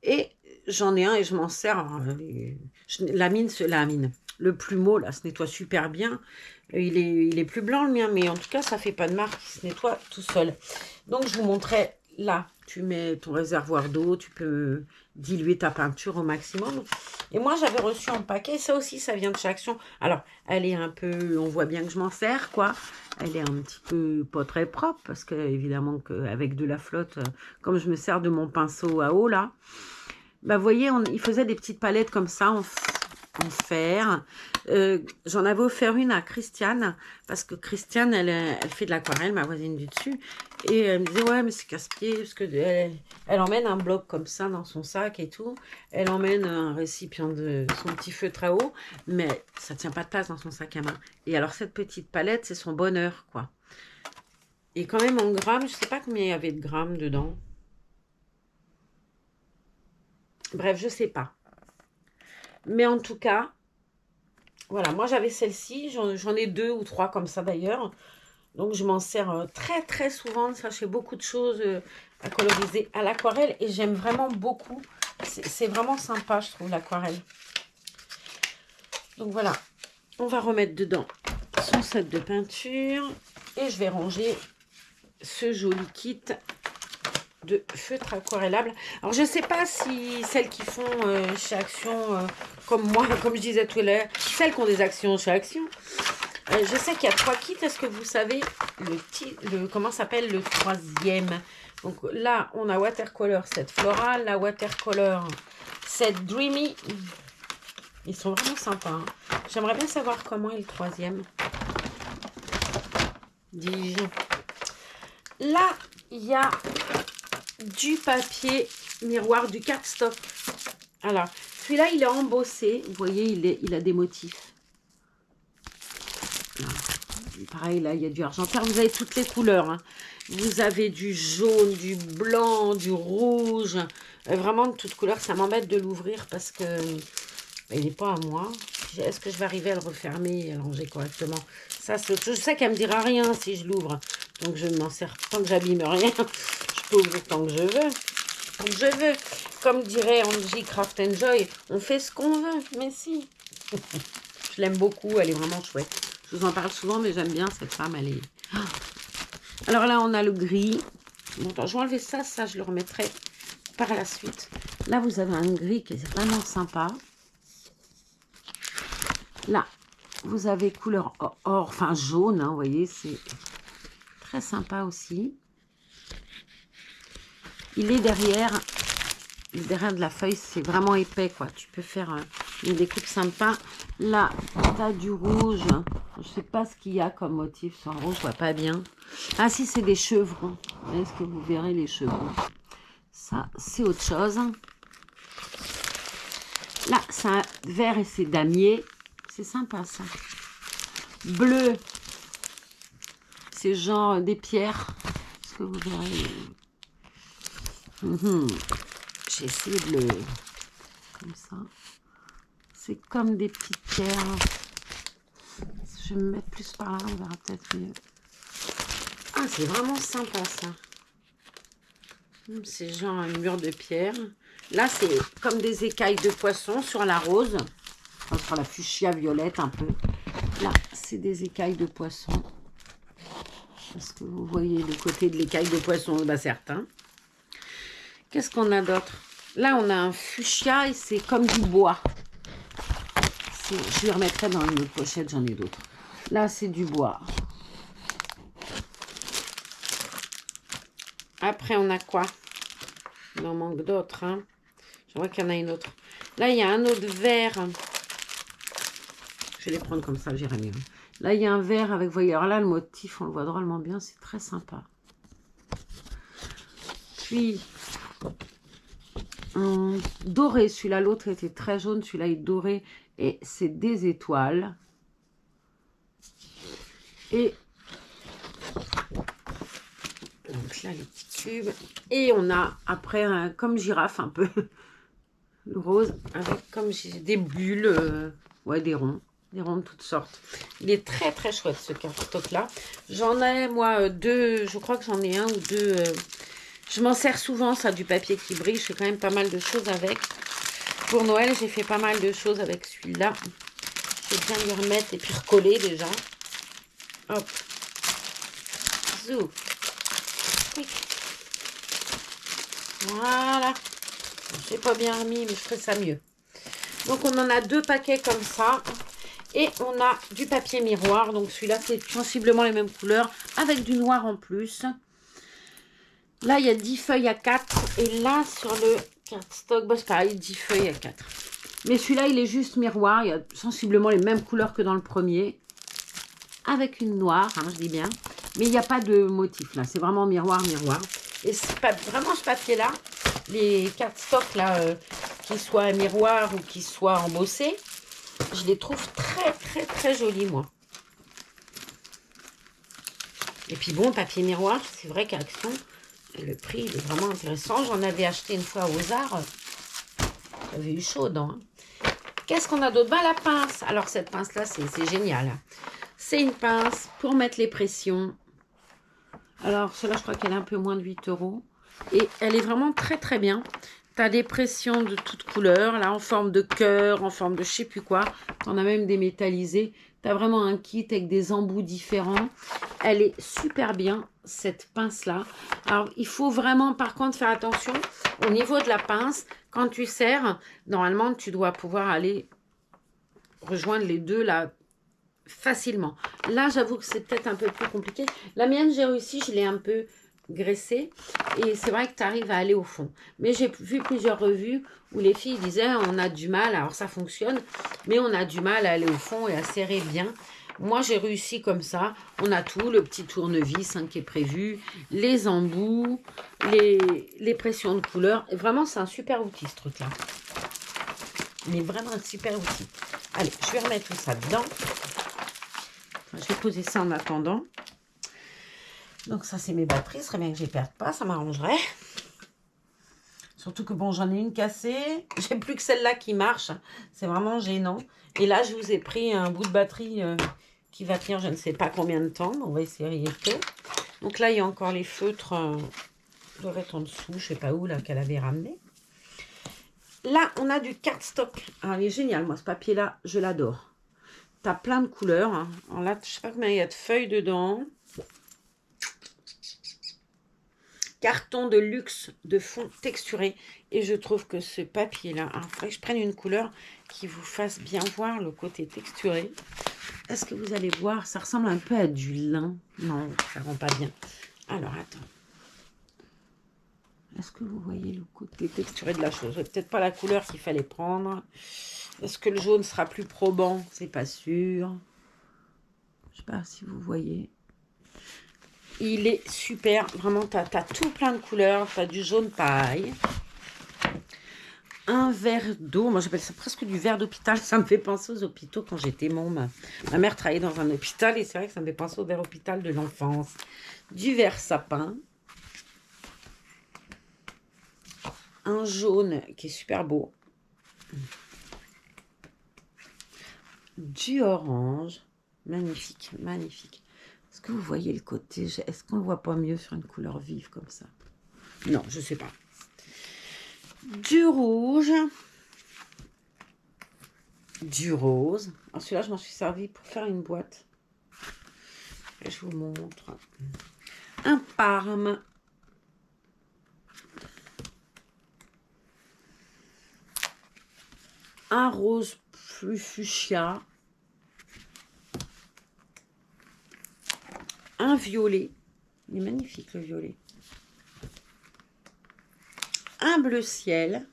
Speaker 1: et j'en ai un et je m'en sers. La mine, le plumeau, là, se nettoie super bien. Il est plus blanc, le mien, mais en tout cas, ça fait pas de marque, il se nettoie tout seul. Donc, je vous montrais, là, tu mets ton réservoir d'eau, tu peux diluer ta peinture au maximum. Et moi, j'avais reçu en paquet, ça aussi, ça vient de chez Action. Alors, elle est un peu, on voit bien que je m'en sers, quoi. Elle est un petit peu pas très propre, parce que évidemment qu'avec de la flotte, comme je me sers de mon pinceau à eau, là, bah, vous voyez, il faisait des petites palettes comme ça, en fer. J'en avais offert une à Christiane, parce que Christiane, elle fait de l'aquarelle, ma voisine du dessus, et elle me disait, ouais, mais c'est casse-pied, parce que elle emmène un bloc comme ça dans son sac et tout, elle emmène un récipient de son petit feutre à eau, mais ça tient pas de place dans son sac à main. Et alors, cette petite palette, c'est son bonheur, quoi. Et quand même en grammes, je sais pas combien il y avait de grammes dedans. Bref, je sais pas. Mais en tout cas, voilà, moi j'avais celle-ci, j'en ai 2 ou 3 comme ça d'ailleurs. Donc je m'en sers très très souvent, ça je fais beaucoup de choses à coloriser à l'aquarelle et j'aime vraiment beaucoup. C'est vraiment sympa, je trouve, l'aquarelle. Donc voilà, on va remettre dedans son set de peinture et je vais ranger ce joli kit de feutre aquarellable. Alors je sais pas si celles qui font chez Action comme moi, comme je disais tout à l'heure, celles qui ont des actions chez Action, je sais qu'il y a 3 kits. Est-ce que vous savez comment s'appelle le 3e? Donc là on a watercolor set floral, la watercolor set dreamy. Ils sont vraiment sympas, hein. J'aimerais bien savoir comment est le 3e. Dis-je. Là il y a du papier miroir, du cardstock. Alors, celui-là, il est embossé. Vous voyez, il a des motifs. Pareil, là, il y a du argentin. Vous avez toutes les couleurs. Hein. Vous avez du jaune, du blanc, du rouge. Vraiment, de toutes couleurs. Ça m'embête de l'ouvrir parce que il n'est pas à moi. Est-ce que je vais arriver à le refermer et à le ranger correctement? Ça, je sais qu'elle ne me dira rien si je l'ouvre. Donc, je ne m'en sers tant que j'abîme rien. Je peux ouvrir tant que je veux. Tant que je veux. Comme dirait Angie Craft Enjoy, on fait ce qu'on veut. Mais si. Je l'aime beaucoup. Elle est vraiment chouette. Je vous en parle souvent, mais j'aime bien cette femme. Elle est... Alors là, on a le gris. Bon, attends, je vais enlever ça. Ça, je le remettrai par la suite. Là, vous avez un gris qui est vraiment sympa. Là, vous avez couleur or, enfin jaune, hein, vous voyez, c'est très sympa aussi. Il est derrière de la feuille, c'est vraiment épais, quoi. Tu peux faire une découpe sympa. Là, tu as du rouge. Je sais pas ce qu'il y a comme motif sur le rouge, je vois pas bien. Ah si, c'est des chevrons. Est-ce que vous verrez les chevrons? Ça, c'est autre chose. Là, c'est un vert et c'est damier. C'est sympa, ça. Bleu, c'est genre des pierres. Est-ce que vous verrez? J'ai essayé de le... Comme ça. C'est comme des petites pierres. Je vais me mettre plus par là, on verra peut-être mieux. Ah, c'est vraiment sympa, ça. C'est genre un mur de pierre. Là, c'est comme des écailles de poisson sur la rose. Enfin, sur la fuchsia violette un peu. Là, c'est des écailles de poisson. Est-ce que vous voyez le côté de l'écaille de poisson? Bah, certain. Qu'est-ce qu'on a d'autre? Là, on a un fuchsia et c'est comme du bois. Je le remettrai dans une autre pochette, j'en ai d'autres. Là, c'est du bois. Après, on a quoi? Il en manque d'autres. Hein. Je vois qu'il y en a une autre. Là, il y a un autre verre. Je vais les prendre comme ça, j'irai mieux. Là, il y a un verre avec, vous voyez, alors là, le motif, on le voit drôlement bien. C'est très sympa. Puis, un doré. Celui-là, l'autre était très jaune. Celui-là est doré. Et c'est des étoiles. Et donc là, les petits cubes. Et on a après, comme girafe, un peu le rose, avec comme des bulles, ouais, des ronds de toutes sortes. Il est très très chouette ce cardstock là. J'en ai moi deux, je crois que j'en ai un ou deux. Je m'en sers souvent, ça, du papier qui brille. Je fais quand même pas mal de choses avec. Pour Noël, j'ai fait pas mal de choses avec celui-là. Je vais bien lui remettre et puis recoller déjà. Hop. Zou. Oui. Voilà. Je n'ai pas bien remis, mais je ferai ça mieux. Donc, on en a 2 paquets comme ça. Et on a du papier miroir. Donc, celui-là, c'est sensiblement les mêmes couleurs avec du noir en plus. Là, il y a 10 feuilles à 4. Et là, sur le cardstock, bah, c'est pareil, 10 feuilles à 4. Mais celui-là, il est juste miroir. Il y a sensiblement les mêmes couleurs que dans le premier. Avec une noire, hein, je dis bien. Mais il n'y a pas de motif là. C'est vraiment miroir, miroir. Et vraiment ce papier-là, les cardstocks là, qu'ils soient miroir ou qu'ils soient embossés, je les trouve très, très, très jolis, moi. Et puis bon, papier miroir, c'est vrai qu'Action, le prix il est vraiment intéressant. J'en avais acheté une fois aux Arts. J'avais eu chaud dedans. Hein. Qu'est-ce qu'on a d'autre? Ben, la pince. Alors, cette pince-là, c'est génial. C'est une pince pour mettre les pressions. Alors, celle-là, je crois qu'elle est un peu moins de 8 €. Et elle est vraiment très, très bien. Tu as des pressions de toutes couleurs. Là, en forme de cœur, en forme de je sais plus quoi. Tu en as même des métallisés. Tu as vraiment un kit avec des embouts différents. Elle est super bien, cette pince-là. Alors, il faut vraiment, par contre, faire attention au niveau de la pince. Quand tu serres, normalement, tu dois pouvoir aller rejoindre les deux, là, facilement. Là, j'avoue que c'est peut-être un peu plus compliqué. La mienne, j'ai réussi, je l'ai un peu graissée. Et c'est vrai que tu arrives à aller au fond. Mais j'ai vu plusieurs revues où les filles disaient on a du mal, alors ça fonctionne, mais on a du mal à aller au fond et à serrer bien. Moi, j'ai réussi comme ça. On a tout, le petit tournevis hein, qui est prévu, les embouts, les pressions de couleur. Et vraiment, c'est un super outil, ce truc-là. Mais vraiment un super outil. Allez, je vais remettre tout ça dedans. Je vais poser ça en attendant. Donc ça, c'est mes batteries. Ce serait bien que je ne les perde pas. Ça m'arrangerait. Surtout que bon, j'en ai une cassée. J'ai plus que celle-là qui marche. C'est vraiment gênant. Et là, je vous ai pris un bout de batterie qui va tenir je ne sais pas combien de temps. On va essayer que. Donc là, il y a encore les feutres. Doivent être en dessous. Je ne sais pas où là qu'elle avait ramené. Là, on a du cardstock. Alors, il est génial. Moi, ce papier-là, je l'adore. Tu as plein de couleurs. Hein. Alors là, je ne sais pas combien il y a de feuilles dedans. Carton de luxe de fond texturé. Et je trouve que ce papier-là, il faudrait que je prenne une couleur qui vous fasse bien voir le côté texturé. Est-ce que vous allez voir? Ça ressemble un peu à du lin. Non, ça ne rend pas bien. Alors, attends. Est-ce que vous voyez le côté texturé de la chose? Peut-être pas la couleur qu'il fallait prendre. Est-ce que le jaune sera plus probant? C'est pas sûr. Je sais pas si vous voyez. Il est super. Vraiment, tu as tout plein de couleurs. Tu as du jaune paille. Un verre d'eau. Moi, j'appelle ça presque du verre d'hôpital. Ça me fait penser aux hôpitaux quand j'étais môme. Ma mère travaillait dans un hôpital et c'est vrai que ça me fait penser au verre hôpital de l'enfance. Du verre sapin. Un jaune qui est super beau. Du orange. Magnifique, magnifique. Est-ce que vous voyez le côté? Est-ce qu'on ne le voit pas mieux sur une couleur vive comme ça? Non, je ne sais pas. Du rouge. Du rose. Alors celui-là, je m'en suis servi pour faire une boîte. Et je vous montre. Un parme. un rose plus fuchsia, un violet, il est magnifique le violet, un bleu ciel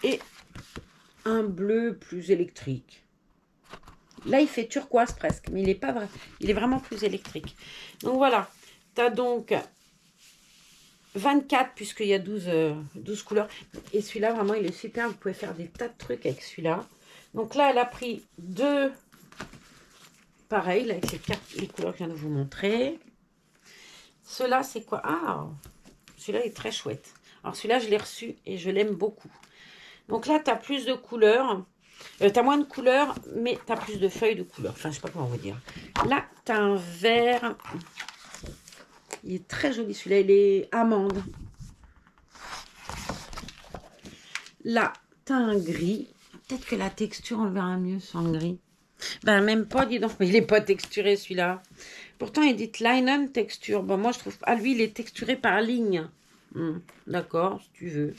Speaker 1: et un bleu plus électrique. Là, il fait turquoise presque, mais il est pas vrai. Il est vraiment plus électrique. Donc voilà, tu as donc 24 puisqu'il y a 12 couleurs. Et celui-là, vraiment, il est super. Vous pouvez faire des tas de trucs avec celui-là. Donc là, elle a pris deux, pareil, là, avec les couleurs que je viens de vous montrer. Ceux-là, c'est quoi? Ah, celui-là est très chouette. Alors celui-là, je l'ai reçu et je l'aime beaucoup. Donc là, tu as plus de couleurs. Tu as moins de couleurs, mais tu as plus de feuilles de couleurs. Enfin, je sais pas comment vous dire. Là, tu as un vert. Il est très joli, celui-là. Il est amande. Là, tu as un gris. Peut-être que la texture, on le verra mieux sans le gris. Ben, même pas, dis donc. Mais il n'est pas texturé, celui-là. Pourtant, il dit Linen texture. Bon, moi, je trouve... Ah, lui, il est texturé par ligne. D'accord, si tu veux.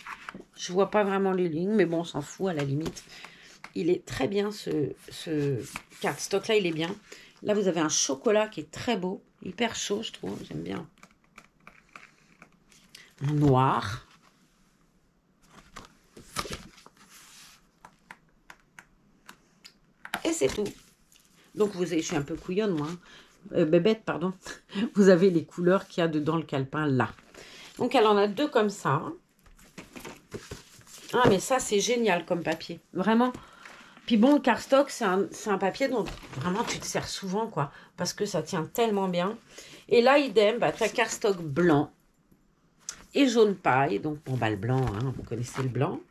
Speaker 1: Je vois pas vraiment les lignes, mais bon, on s'en fout à la limite. Il est très bien, ce cardstock-là, il est bien. Là, vous avez un chocolat qui est très beau. Hyper chaud, je trouve. J'aime bien. Un noir. Et c'est tout. Donc, vous avez, je suis un peu couillonne, moi. Bébête, pardon. Vous avez les couleurs qu'il y a dedans le calepin, là. Donc, elle en a deux comme ça. Ah, mais ça, c'est génial comme papier. Vraiment. Puis bon, le cardstock, c'est un papier dont vraiment tu te sers souvent, quoi. Parce que ça tient tellement bien. Et là, idem, bah, tu as cardstock blanc et jaune paille. Donc, bon, bah, le blanc, hein, vous connaissez le blanc.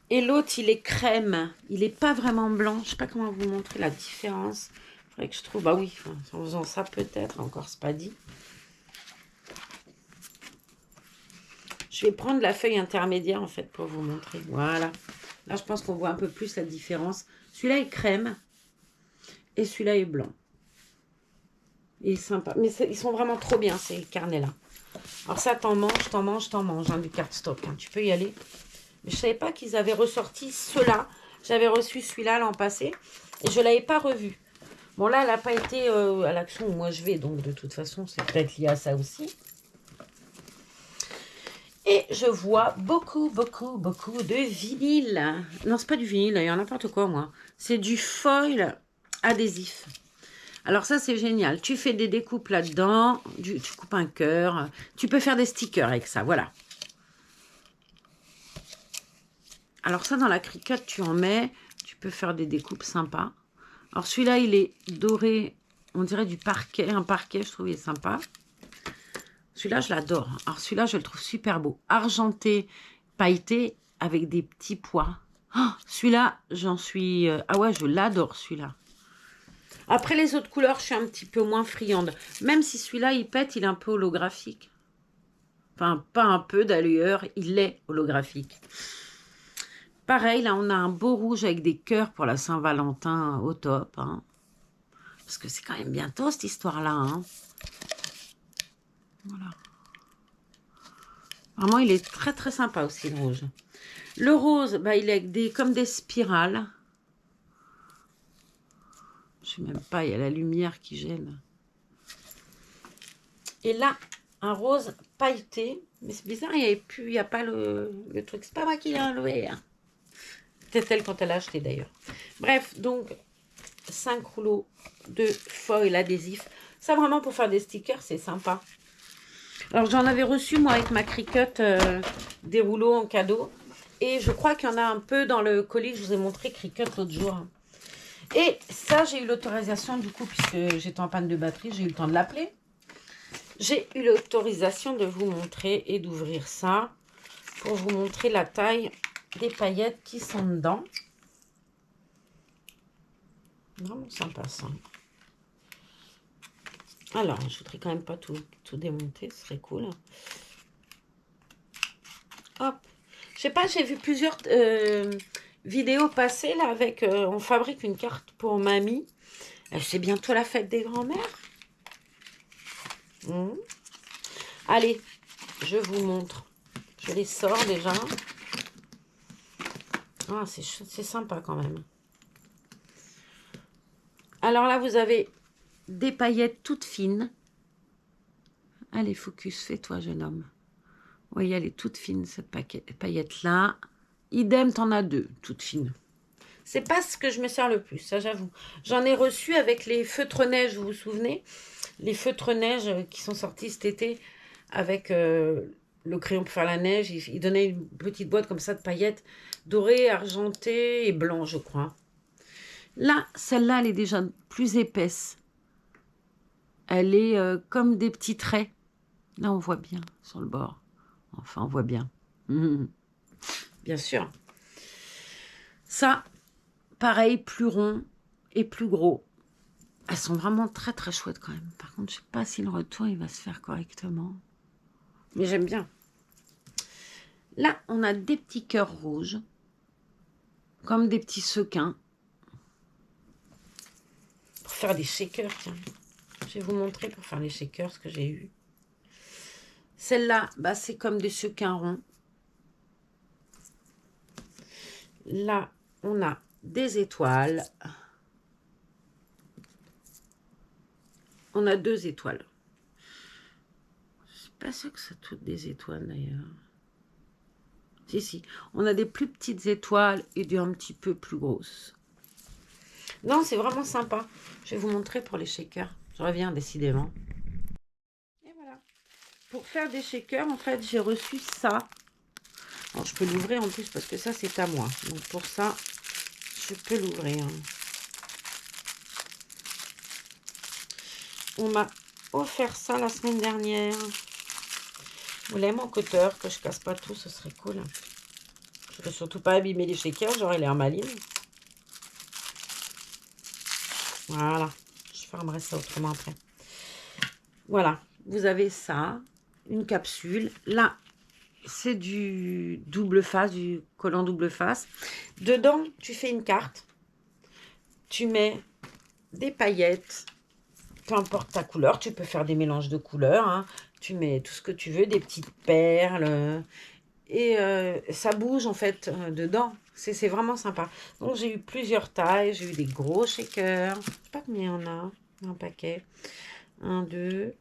Speaker 1: Et l'autre, il est crème. Il n'est pas vraiment blanc. Je ne sais pas comment vous montrer la différence. Il faudrait que je trouve... Bah oui, en faisant ça, peut-être. Encore, c'est pas dit. Je vais prendre la feuille intermédiaire, en fait, pour vous montrer. Voilà. Là, je pense qu'on voit un peu plus la différence. Celui-là est crème et celui-là est blanc. Il est sympa. Mais ils sont vraiment trop bien, ces carnets-là. Alors ça, t'en manges, hein, du cardstock. Hein. Tu peux y aller. Mais je ne savais pas qu'ils avaient ressorti ceux-là. J'avais reçu celui-là l'an passé et je ne l'avais pas revu. Bon, là, elle n'a pas été à l'action où moi je vais. Donc, de toute façon, c'est peut-être lié à ça aussi. Et je vois beaucoup de vinyle. Non, c'est pas du vinyle, il y a n'importe quoi, moi. C'est du foil adhésif. Alors ça, c'est génial. Tu fais des découpes là-dedans. Tu coupes un cœur. Tu peux faire des stickers avec ça, voilà. Alors ça, dans la Cricut, tu en mets. Tu peux faire des découpes sympas. Alors celui-là, il est doré. On dirait du parquet. Un parquet, je trouve, il est sympa. Celui-là, je l'adore. Alors, celui-là, je le trouve super beau. Argenté, pailleté, avec des petits pois. Oh, celui-là, j'en suis... Ah ouais, je l'adore, celui-là. Après, les autres couleurs, je suis un petit peu moins friande. Même si celui-là, il pète, il est un peu holographique. Enfin, pas un peu d'ailleurs, il est holographique. Pareil, là, on a un beau rouge avec des cœurs pour la Saint-Valentin au top. Hein. Parce que c'est quand même bientôt, cette histoire-là. Hein. Voilà. Vraiment, il est très sympa aussi, le rouge. Le rose, bah, il est comme des spirales. Je sais même pas, il y a la lumière qui gêne. Et là, un rose pailleté. Mais c'est bizarre, il n'y a pas le truc. C'est pas moi qui l'ai enlevé. Hein. Peut-être elle quand elle a acheté d'ailleurs. Bref, donc, 5 rouleaux de foil adhésif. Ça, vraiment, pour faire des stickers, c'est sympa. Alors, j'en avais reçu, moi, avec ma Cricut, des rouleaux en cadeau. Et je crois qu'il y en a un peu dans le colis que je vous ai montré Cricut l'autre jour. Et ça, j'ai eu l'autorisation, du coup, puisque j'étais en panne de batterie, j'ai eu le temps de l'appeler. J'ai eu l'autorisation de vous montrer et d'ouvrir ça pour vous montrer la taille des paillettes qui sont dedans. Vraiment sympa, ça. Alors, je voudrais quand même pas tout démonter, ce serait cool. Hop. Je sais pas, j'ai vu plusieurs vidéos passer là avec on fabrique une carte pour mamie. C'est bientôt la fête des grands-mères. Allez, je vous montre. Je les sors déjà. Ah, c'est sympa quand même. Alors là, vous avez des paillettes toutes fines. Allez, focus, fais-toi, jeune homme. Oui, elle est toute fine, cette paillette-là. Idem, t'en as deux, toutes fines. C'est pas ce que je me sers le plus, ça j'avoue. J'en ai reçu avec les feutres neige, vous vous souvenez? Les feutres neige qui sont sortis cet été avec le crayon pour faire la neige. Ils donnaient une petite boîte comme ça de paillettes dorées, argentées et blancs, je crois. Là, celle-là, elle est déjà plus épaisse. Elle est comme des petits traits. Là, on voit bien sur le bord. Enfin, on voit bien. Bien sûr. Ça, pareil, plus rond et plus gros. Elles sont vraiment très, très chouettes quand même. Par contre, je ne sais pas si le retour, il va se faire correctement. Mais j'aime bien. Là, on a des petits cœurs rouges. Comme des petits sequins. Pour faire des shakers, tiens. Je vais vous montrer pour faire les shakers ce que j'ai eu. Celle-là, bah, c'est comme des sequins ronds. Là, on a des étoiles. On a 2 étoiles. Je suis pas sûre que c'est toutes des étoiles d'ailleurs. Si, si. On a des plus petites étoiles et des un petit peu plus grosses. Non, c'est vraiment sympa. Je vais vous montrer pour les shakers. Je reviens décidément. Et voilà. Pour faire des shakers, en fait, j'ai reçu ça. Alors, je peux l'ouvrir en plus parce que ça, c'est à moi. Donc, pour ça, je peux l'ouvrir. On m'a offert ça la semaine dernière. Vous voulez mon cutter, que je casse pas tout, ce serait cool. Je ne veux surtout pas abîmer les shakers, j'aurais l'air maline. Voilà, je fermerai ça autrement après. Voilà, vous avez ça, une capsule. Là, c'est du double face, du collant double face. Dedans, tu fais une carte. Tu mets des paillettes, peu importe ta couleur. Tu peux faire des mélanges de couleurs. Hein. Tu mets tout ce que tu veux, des petites perles. Et ça bouge en fait dedans. C'est vraiment sympa. Donc j'ai eu plusieurs tailles. J'ai eu des gros shakers. Je sais pas combien il y en a. Un paquet. 1, 2,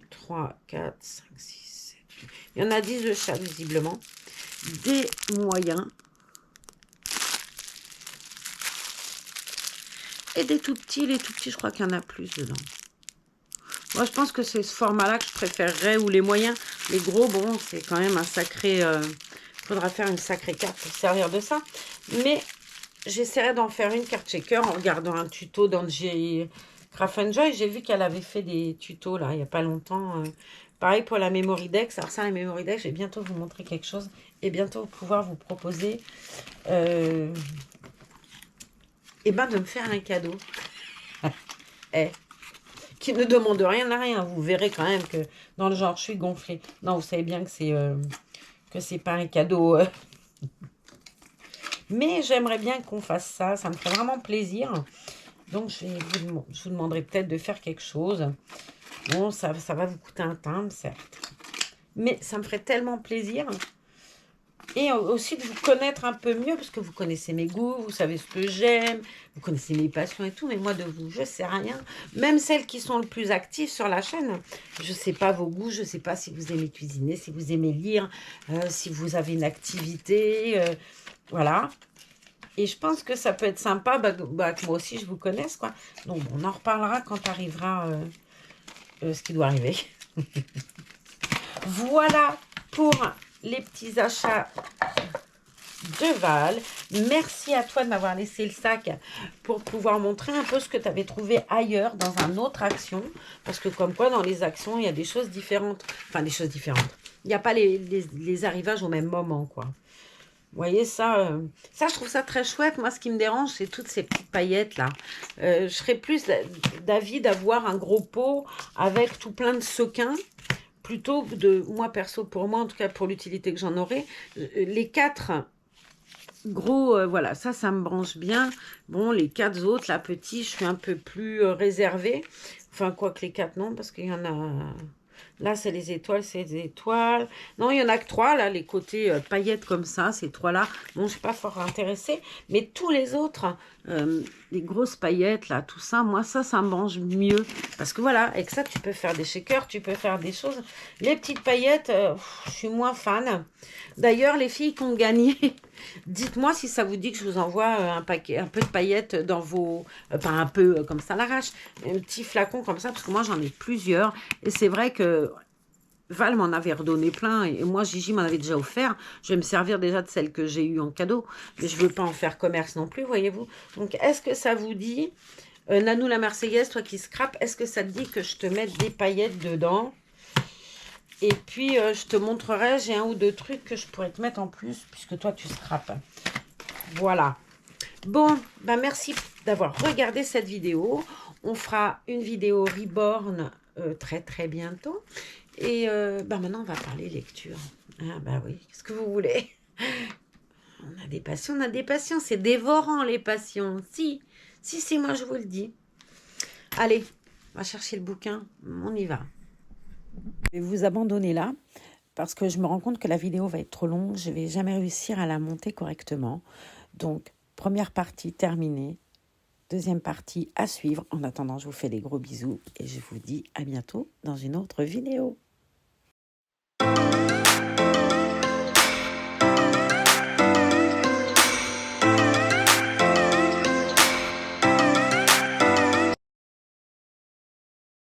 Speaker 1: 3, 4, 5, 6, 7, 8. Il y en a 10 de chaque visiblement. Des moyens. Et des tout petits. Les tout petits, je crois qu'il y en a plus dedans. Moi, je pense que c'est ce format-là que je préférerais, ou les moyens. Les gros, bon, c'est quand même un sacré... Il faudra faire une sacrée carte pour servir de ça. Mais j'essaierai d'en faire une carte shaker en regardant un tuto d'Angie Crafenjoy. J'ai vu qu'elle avait fait des tutos, là, il n'y a pas longtemps. Pareil pour la Memory Dex. Alors ça, la Memory Dex, je vais bientôt vous montrer quelque chose. Et bientôt pouvoir vous proposer... eh ben, de me faire un cadeau. Qui ne demande rien à rien. Vous verrez quand même que dans le genre, je suis gonflée. Non, vous savez bien que c'est pas un cadeau. Mais j'aimerais bien qu'on fasse ça. Ça me ferait vraiment plaisir. Donc, je vous demanderai peut-être de faire quelque chose. Bon, ça va vous coûter un timbre, certes. Mais ça me ferait tellement plaisir. Et aussi de vous connaître un peu mieux, parce que vous connaissez mes goûts, vous savez ce que j'aime, vous connaissez mes passions et tout, mais moi de vous, je sais rien. Même celles qui sont le plus actives sur la chaîne, je ne sais pas vos goûts, je ne sais pas si vous aimez cuisiner, si vous aimez lire, si vous avez une activité, voilà. Et je pense que ça peut être sympa, que moi aussi je vous connaisse, quoi. Donc on en reparlera quand arrivera ce qui doit arriver. Voilà pour les petits achats de Val. Merci à toi de m'avoir laissé le sac pour pouvoir montrer un peu ce que tu avais trouvé ailleurs dans une autre action. Parce que comme quoi, dans les actions, il y a des choses différentes. Enfin, des choses différentes. Il n'y a pas les arrivages au même moment, quoi. Vous voyez, ça, je trouve ça très chouette. Moi, ce qui me dérange, c'est toutes ces petites paillettes-là. Je serais plus d'avis d'avoir un gros pot avec tout plein de sequins. Plutôt de, moi perso, pour moi, en tout cas pour l'utilité que j'en aurai, les 4 gros, voilà, ça me branche bien. Bon, les 4 autres, là, petits, je suis un peu plus réservée. Enfin, quoi que les 4, non, parce qu'il y en a... Là, c'est les étoiles, c'est les étoiles. Non, il n'y en a que 3, là, les côtés paillettes comme ça, ces 3-là. Bon, je ne suis pas fort intéressée. Mais tous les autres, les grosses paillettes, là, tout ça, moi, ça me mange mieux. Parce que voilà, avec ça, tu peux faire des shakers, tu peux faire des choses. Les petites paillettes, je suis moins fan. D'ailleurs, les filles qui ont gagné, dites-moi si ça vous dit que je vous envoie un peu de paillettes dans vos... pas un peu comme ça à l'arrache, un petit flacon comme ça, parce que moi, j'en ai plusieurs. Et c'est vrai que Val m'en avait redonné plein et moi, Gigi m'en avait déjà offert. Je vais me servir déjà de celles que j'ai eues en cadeau. Mais je ne veux pas en faire commerce non plus, voyez-vous. Donc, est-ce que ça vous dit, Nanou la Marseillaise, toi qui scrape, est-ce que ça te dit que je te mette des paillettes dedans? Et puis, je te montrerai, j'ai un ou deux trucs que je pourrais te mettre en plus, puisque toi, tu scrapes. Voilà. Bon, bah merci d'avoir regardé cette vidéo. On fera une vidéo Reborn très très bientôt. Et bah maintenant, on va parler lecture. Ah bah oui, qu'est-ce que vous voulez? On a des passions, on a des passions. C'est dévorant, les passions. Si, moi, je vous le dis. Allez, on va chercher le bouquin. On y va. Je vais vous abandonner là, parce que je me rends compte que la vidéo va être trop longue. Je ne vais jamais réussir à la monter correctement. Donc, première partie terminée. Deuxième partie à suivre. En attendant, je vous fais des gros bisous et je vous dis à bientôt dans une autre vidéo.